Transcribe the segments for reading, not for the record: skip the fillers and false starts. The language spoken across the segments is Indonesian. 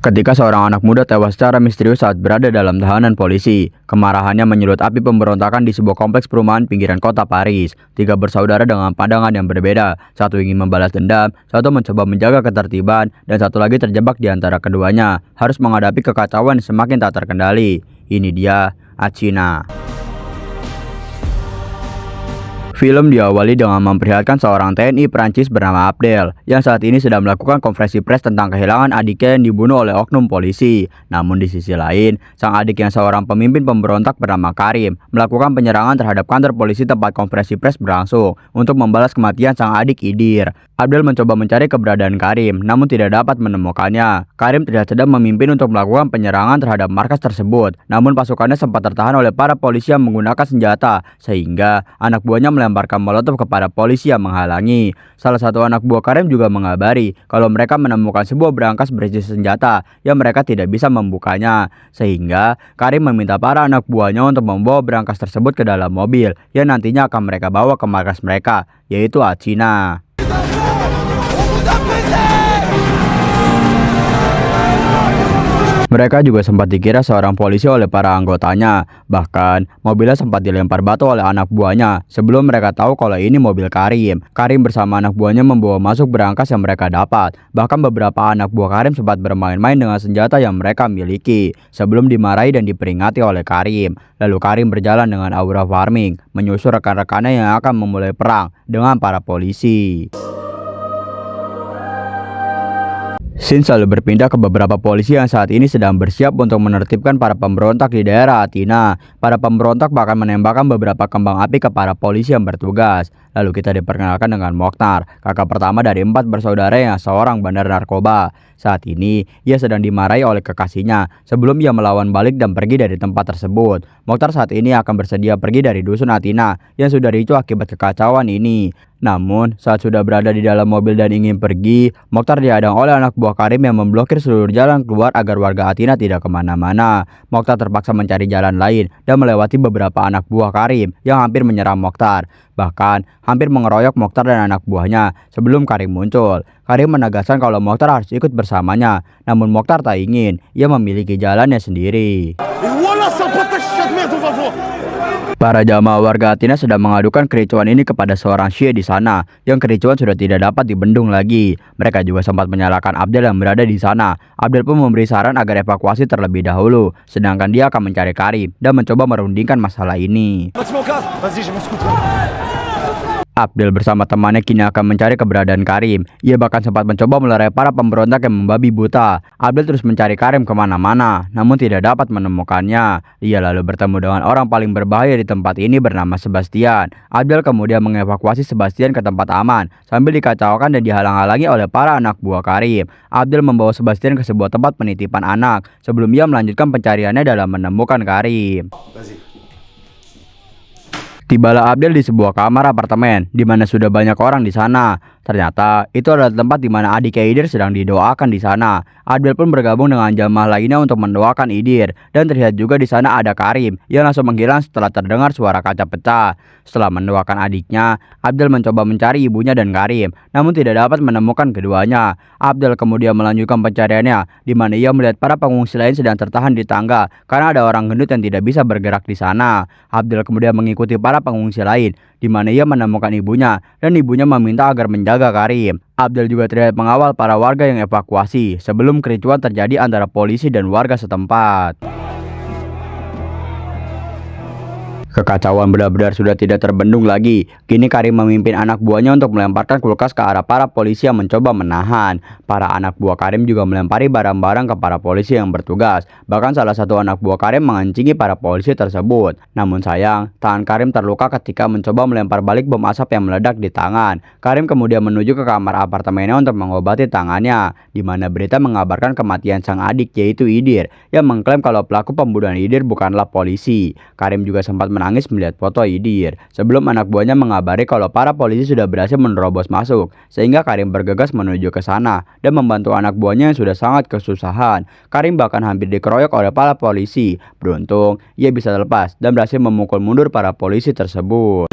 Ketika seorang anak muda tewas secara misterius saat berada dalam tahanan polisi, kemarahannya menyulut api pemberontakan di sebuah kompleks perumahan pinggiran kota Paris. Tiga bersaudara dengan pandangan yang berbeda, satu ingin membalas dendam, satu mencoba menjaga ketertiban, dan satu lagi terjebak di antara keduanya, harus menghadapi kekacauan yang semakin tak terkendali. Ini dia, Acina. Film diawali dengan memperlihatkan seorang TNI Prancis bernama Abdel yang saat ini sedang melakukan konferensi pers tentang kehilangan adiknya yang dibunuh oleh oknum polisi. Namun di sisi lain, sang adik yang seorang pemimpin pemberontak bernama Karim melakukan penyerangan terhadap kantor polisi tempat konferensi pers berlangsung untuk membalas kematian sang adik Idir. Abdel mencoba mencari keberadaan Karim, namun tidak dapat menemukannya. Karim terlihat sedang memimpin untuk melakukan penyerangan terhadap markas tersebut, namun pasukannya sempat tertahan oleh para polisi yang menggunakan senjata, sehingga anak buahnya melemparkan molotov kepada polisi yang menghalangi. Salah satu anak buah Karim juga mengabari kalau mereka menemukan sebuah berangkas berisi senjata yang mereka tidak bisa membukanya, sehingga Karim meminta para anak buahnya untuk membawa berangkas tersebut ke dalam mobil yang nantinya akan mereka bawa ke markas mereka, yaitu Acina. Mereka juga sempat dikira seorang polisi oleh para anggotanya. Bahkan, mobilnya sempat dilempar batu oleh anak buahnya sebelum mereka tahu kalau ini mobil Karim. Karim bersama anak buahnya membawa masuk berangkas yang mereka dapat. Bahkan beberapa anak buah Karim sempat bermain-main dengan senjata yang mereka miliki sebelum dimarahi dan diperingati oleh Karim. Lalu Karim berjalan dengan aura farming, menyusul rekan-rekannya yang akan memulai perang dengan para polisi. Scene selalu berpindah ke beberapa polisi yang saat ini sedang bersiap untuk menertibkan para pemberontak di daerah Atina. Para pemberontak bahkan menembakkan beberapa kembang api ke para polisi yang bertugas. Lalu kita diperkenalkan dengan Mokhtar, kakak pertama dari 4 bersaudara yang seorang bandar narkoba. Saat ini, ia sedang dimarahi oleh kekasihnya sebelum ia melawan balik dan pergi dari tempat tersebut. Mokhtar saat ini akan bersedia pergi dari dusun Atina yang sudah ricuh akibat kekacauan ini. Namun, saat sudah berada di dalam mobil dan ingin pergi, Mokhtar dihadang oleh anak buah Karim yang memblokir seluruh jalan keluar agar warga Atina tidak kemana-mana. Mokhtar terpaksa mencari jalan lain dan melewati beberapa anak buah Karim yang hampir menyerang Mokhtar. Bahkan, hampir mengeroyok Mokhtar dan anak buahnya sebelum Karim muncul. Karim menegaskan kalau Mokhtar harus ikut bersamanya, namun Mokhtar tak ingin, ia memiliki jalannya sendiri. Para jamaah warga Atina sedang mengadukan kericuan ini kepada seorang Syekh di sana, yang kericuan sudah tidak dapat dibendung lagi. Mereka juga sempat menyalahkan Abdel yang berada di sana. Abdel pun memberi saran agar evakuasi terlebih dahulu, sedangkan dia akan mencari Karim dan mencoba merundingkan masalah ini. Abdel bersama temannya kini akan mencari keberadaan Karim. Ia bahkan sempat mencoba melerai para pemberontak yang membabi buta. Abdel terus mencari Karim kemana-mana, namun tidak dapat menemukannya. Ia lalu bertemu dengan orang paling berbahaya di tempat ini bernama Sebastian. Abdel kemudian mengevakuasi Sebastian ke tempat aman, sambil dikacaukan dan dihalang-halangi oleh para anak buah Karim. Abdel membawa Sebastian ke sebuah tempat penitipan anak, sebelum ia melanjutkan pencariannya dalam menemukan Karim. Tibalah Abdel di sebuah kamar apartemen, di mana sudah banyak orang di sana. Ternyata itu adalah tempat di mana adik Idir sedang didoakan di sana. Abdel pun bergabung dengan jamaah lainnya untuk mendoakan Idir, dan terlihat juga di sana ada Karim yang langsung menghilang setelah terdengar suara kaca pecah. Setelah mendoakan adiknya, Abdel mencoba mencari ibunya dan Karim, namun tidak dapat menemukan keduanya. Abdel kemudian melanjutkan pencariannya, di mana ia melihat para pengungsi lain sedang tertahan di tangga karena ada orang gendut yang tidak bisa bergerak di sana. Abdel kemudian mengikuti para pengungsi lain, di mana ia menemukan ibunya dan ibunya meminta agar menjaga Karim. Abdel juga terlihat mengawal para warga yang evakuasi sebelum kericuan terjadi antara polisi dan warga setempat. Kekacauan benar-benar sudah tidak terbendung lagi. Kini Karim memimpin anak buahnya untuk melemparkan kulkas ke arah para polisi yang mencoba menahan. Para anak buah Karim juga melempari barang-barang ke para polisi yang bertugas. Bahkan salah satu anak buah Karim mengancingi para polisi tersebut. Namun sayang, tangan Karim terluka ketika mencoba melempar balik bom asap yang meledak di tangan. Karim kemudian menuju ke kamar apartemennya untuk mengobati tangannya, di mana berita mengabarkan kematian sang adik yaitu Idir, yang mengklaim kalau pelaku pembunuhan Idir bukanlah polisi. Karim juga sempat menangis melihat foto Idir sebelum anak buahnya mengabari kalau para polisi sudah berhasil menerobos masuk, sehingga Karim bergegas menuju ke sana dan membantu anak buahnya yang sudah sangat kesusahan. Karim bahkan hampir dikeroyok oleh para polisi. Beruntung ia bisa lepas dan berhasil memukul mundur para polisi tersebut.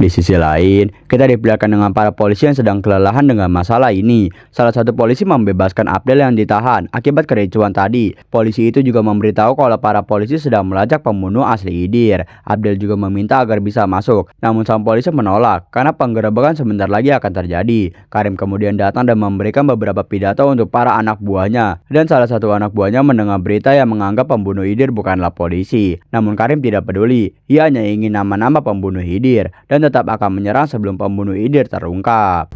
Di sisi lain, kita diperlihatkan dengan para polisi yang sedang kelelahan dengan masalah ini. Salah satu polisi membebaskan Abdel yang ditahan akibat kericuan tadi. Polisi itu juga memberitahu kalau para polisi sedang melacak pembunuh asli Idir. Abdel juga meminta agar bisa masuk, namun sang polisi menolak karena penggerebekan sebentar lagi akan terjadi. Karim kemudian datang dan memberikan beberapa pidato untuk para anak buahnya. Dan salah satu anak buahnya mendengar berita yang menganggap pembunuh Idir bukanlah polisi. Namun Karim tidak peduli, ia hanya ingin nama-nama pembunuh Idir dan tetap akan menyerang sebelum pembunuh Idir terungkap.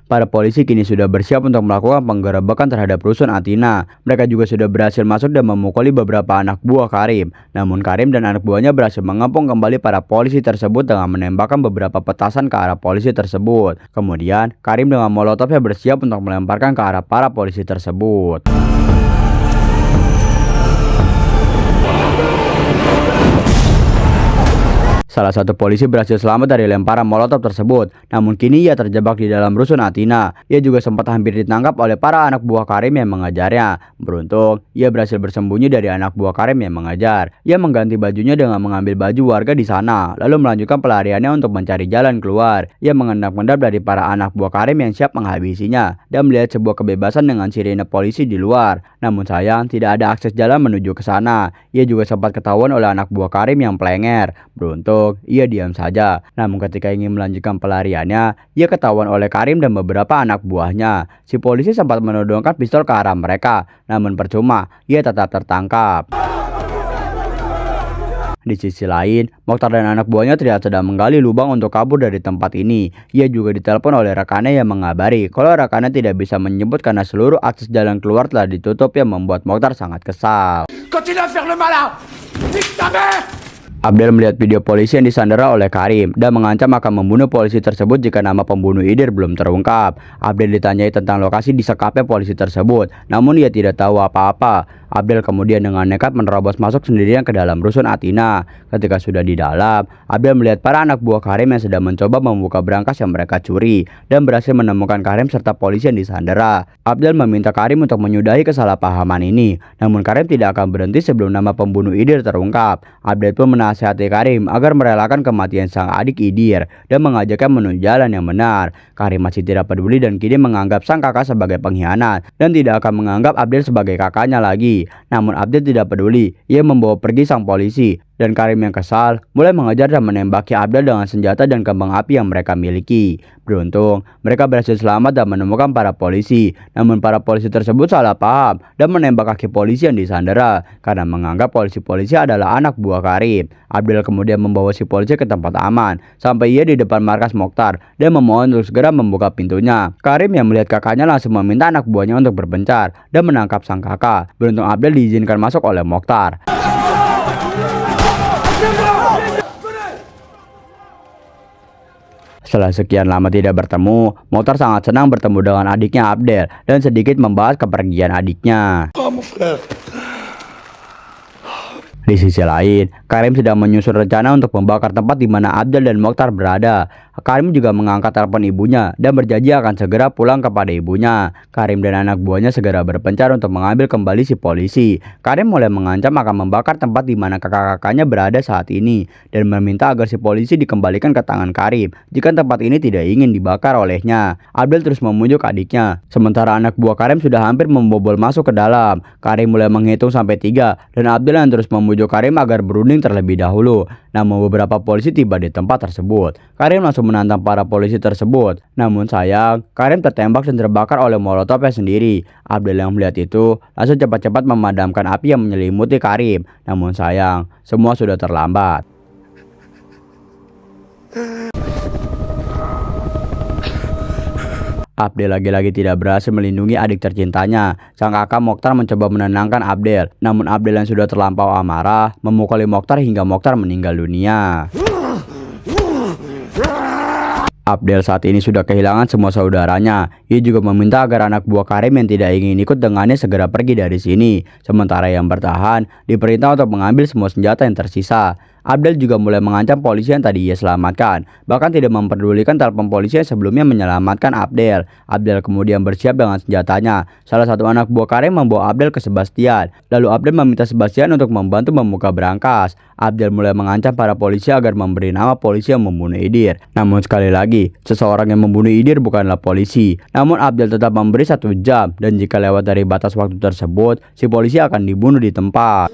Para polisi kini sudah bersiap untuk melakukan penggerebekan terhadap rusun Athena. Mereka juga sudah berhasil masuk dan memukuli beberapa anak buah Karim. Namun Karim dan anak buahnya berhasil mengepung kembali para polisi tersebut dengan menembakkan beberapa petasan ke arah polisi tersebut. Kemudian Karim dengan molotofnya bersiap untuk melemparkan ke arah para polisi tersebut. Salah satu polisi berhasil selamat dari lemparan molotov tersebut, namun kini ia terjebak di dalam rusun Athena. Ia juga sempat hampir ditangkap oleh para anak buah Karim yang mengajarnya. Beruntung, ia berhasil bersembunyi dari anak buah Karim yang mengajar. Ia mengganti bajunya dengan mengambil baju warga di sana, lalu melanjutkan pelariannya untuk mencari jalan keluar. Ia mengendap-endap dari para anak buah Karim yang siap menghabisinya, dan melihat sebuah kebebasan dengan sirine polisi di luar. Namun sayang, tidak ada akses jalan menuju ke sana. Ia juga sempat ketahuan oleh anak buah Karim yang pelenger. Beruntung, ia diam saja. Namun ketika ingin melanjutkan pelariannya, ia ketahuan oleh Karim dan beberapa anak buahnya. Si polisi sempat menodongkan pistol ke arah mereka, namun percuma, ia tetap tertangkap. Di sisi lain, Mokhtar dan anak buahnya terlihat sedang menggali lubang untuk kabur dari tempat ini. Ia juga ditelepon oleh rekannya yang mengabari kalau rekannya tidak bisa menyebut karena seluruh akses jalan keluar telah ditutup, yang membuat Mokhtar sangat kesal. Abdel melihat video polisi yang disandera oleh Karim dan mengancam akan membunuh polisi tersebut jika nama pembunuh Idir belum terungkap. Abdel ditanyai tentang lokasi disekapnya polisi tersebut, namun ia tidak tahu apa-apa. Abdel kemudian dengan nekat menerobos masuk sendirian ke dalam rusun Athena. Ketika sudah di dalam, Abdel melihat para anak buah Karim yang sedang mencoba membuka brankas yang mereka curi dan berhasil menemukan Karim serta polisi yang disandera. Abdel meminta Karim untuk menyudahi kesalahpahaman ini, namun Karim tidak akan berhenti sebelum nama pembunuh Idir terungkap. Abdel pun menasihati Karim agar merelakan kematian sang adik Idir dan mengajaknya menuju jalan yang benar. Karim masih tidak peduli dan kini menganggap sang kakak sebagai pengkhianat dan tidak akan menganggap Abdel sebagai kakaknya lagi. Namun Abdel tidak peduli, ia membawa pergi sang polisi. Dan Karim yang kesal mulai mengejar dan menembaki Abdel dengan senjata dan kembang api yang mereka miliki. Beruntung, mereka berhasil selamat dan menemukan para polisi. Namun para polisi tersebut salah paham dan menembak kaki polisi yang disandera karena menganggap polisi-polisi adalah anak buah Karim. Abdel kemudian membawa si polisi ke tempat aman sampai ia di depan markas Mokhtar dan memohon untuk segera membuka pintunya. Karim yang melihat kakaknya langsung meminta anak buahnya untuk berpencar dan menangkap sang kakak. Beruntung Abdel diizinkan masuk oleh Mokhtar. Setelah sekian lama tidak bertemu, Mokhtar sangat senang bertemu dengan adiknya Abdel dan sedikit membahas kepergian adiknya. Di sisi lain, Karim sedang menyusun rencana untuk membakar tempat di mana Abdel dan Mokhtar berada. Karim juga mengangkat telepon ibunya dan berjanji akan segera pulang kepada ibunya. Karim dan anak buahnya segera berpencar untuk mengambil kembali si polisi. Karim mulai mengancam akan membakar tempat di mana kakak-kakaknya berada saat ini dan meminta agar si polisi dikembalikan ke tangan Karim jika tempat ini tidak ingin dibakar olehnya. Abdel terus memujuk adiknya, sementara anak buah Karim sudah hampir membobol masuk ke dalam. Karim mulai menghitung sampai 3 dan Abdel yang terus memujuk Karim agar berunding terlebih dahulu. Namun beberapa polisi tiba di tempat tersebut. Karim langsung menantang para polisi tersebut. Namun sayang, Karim tertembak dan terbakar oleh molotofnya sendiri. Abdel yang melihat itu langsung cepat-cepat memadamkan api yang menyelimuti Karim. Namun sayang, semua sudah terlambat. Abdel lagi-lagi tidak berhasil melindungi adik tercintanya. Sang kakak Mokhtar mencoba menenangkan Abdel, namun Abdel yang sudah terlampau amarah memukuli Mokhtar hingga Mokhtar meninggal dunia. Abdel saat ini sudah kehilangan semua saudaranya. Ia juga meminta agar anak buah Karim yang tidak ingin ikut dengannya segera pergi dari sini. Sementara yang bertahan diperintah untuk mengambil semua senjata yang tersisa. Abdel juga mulai mengancam polisi yang tadi ia selamatkan, bahkan tidak memperdulikan telepon polisi yang sebelumnya menyelamatkan Abdel. Abdel kemudian bersiap dengan senjatanya. Salah satu anak buah Karim membawa Abdel ke Sebastian. Lalu Abdel meminta Sebastian untuk membantu membuka berangkas. Abdel mulai mengancam para polisi agar memberi nama polisi yang membunuh Idir. Namun sekali lagi, seseorang yang membunuh Idir bukanlah polisi. Namun Abdel tetap memberi 1 jam, dan jika lewat dari batas waktu tersebut, si polisi akan dibunuh di tempat.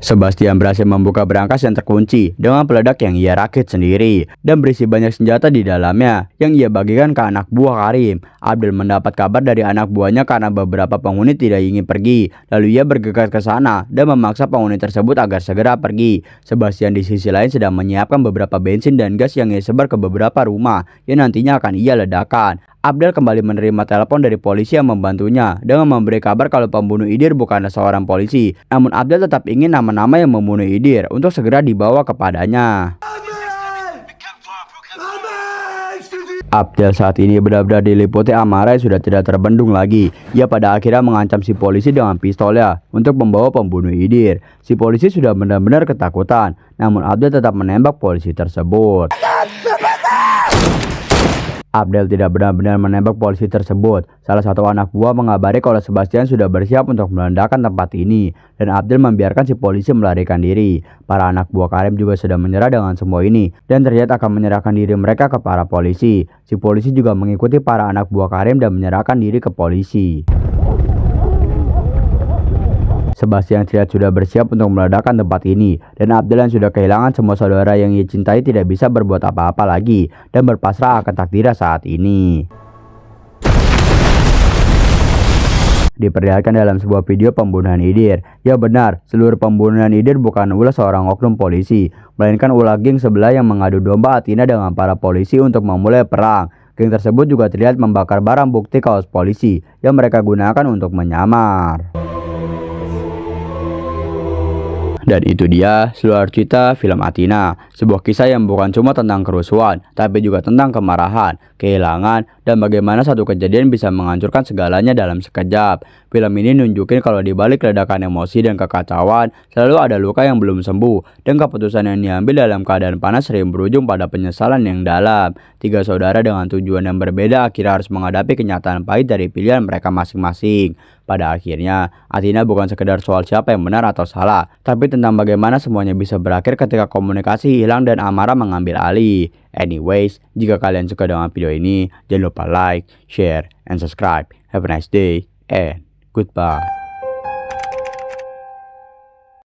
Sebastian berhasil membuka berangkas yang terkunci dengan peledak yang ia rakit sendiri dan berisi banyak senjata di dalamnya yang ia bagikan ke anak buah Karim. Abdel mendapat kabar dari anak buahnya karena beberapa penghuni tidak ingin pergi. Lalu ia bergegas ke sana dan memaksa penghuni tersebut agar segera pergi. Sebastian di sisi lain sedang menyiapkan beberapa bensin dan gas yang ia sebar ke beberapa rumah yang nantinya akan ia ledakan. Abdel kembali menerima telepon dari polisi yang membantunya dengan memberi kabar kalau pembunuh Idir bukanlah seorang polisi. Namun Abdel tetap ingin nama-nama yang membunuh Idir untuk segera dibawa kepadanya. Abdel saat ini benar-benar diliputi amarah yang sudah tidak terbendung lagi. Ia pada akhirnya mengancam si polisi dengan pistolnya untuk membawa pembunuh Idir. Si polisi sudah benar-benar ketakutan, namun Abdel tetap menembak polisi tersebut. Abdel tidak benar-benar menembak polisi tersebut. Salah satu anak buah mengabari kalau Sebastian sudah bersiap untuk meledakkan tempat ini, dan Abdel membiarkan si polisi melarikan diri. Para anak buah Karim juga sudah menyerah dengan semua ini, dan terlihat akan menyerahkan diri mereka ke para polisi. Si polisi juga mengikuti para anak buah Karim dan menyerahkan diri ke polisi. Sebastian terlihat sudah bersiap untuk meledakkan tempat ini, dan Abdel yang sudah kehilangan semua saudara yang ia cintai tidak bisa berbuat apa-apa lagi dan berpasrah akan takdirnya saat ini. Diperlihatkan dalam sebuah video pembunuhan Idir. Ya benar, seluruh pembunuhan Idir bukan ulah seorang oknum polisi, melainkan ulah geng sebelah yang mengadu domba Athena dengan para polisi untuk memulai perang. Geng tersebut juga terlihat membakar barang bukti kaos polisi yang mereka gunakan untuk menyamar. Dan itu dia seluruh cerita film Athena, sebuah kisah yang bukan cuma tentang kerusuhan, tapi juga tentang kemarahan, kehilangan, dan bagaimana satu kejadian bisa menghancurkan segalanya dalam sekejap. Film ini nunjukin kalau di balik ledakan emosi dan kekacauan, selalu ada luka yang belum sembuh, dan keputusan yang diambil dalam keadaan panas sering berujung pada penyesalan yang dalam. 3 saudara dengan tujuan yang berbeda akhirnya harus menghadapi kenyataan pahit dari pilihan mereka masing-masing. Pada akhirnya, Athena bukan sekedar soal siapa yang benar atau salah, tapi tentang bagaimana semuanya bisa berakhir ketika komunikasi hilang dan amarah mengambil alih. Anyways, jika kalian suka dengan video ini, jangan lupa like, share, and subscribe. Have a nice day, and goodbye.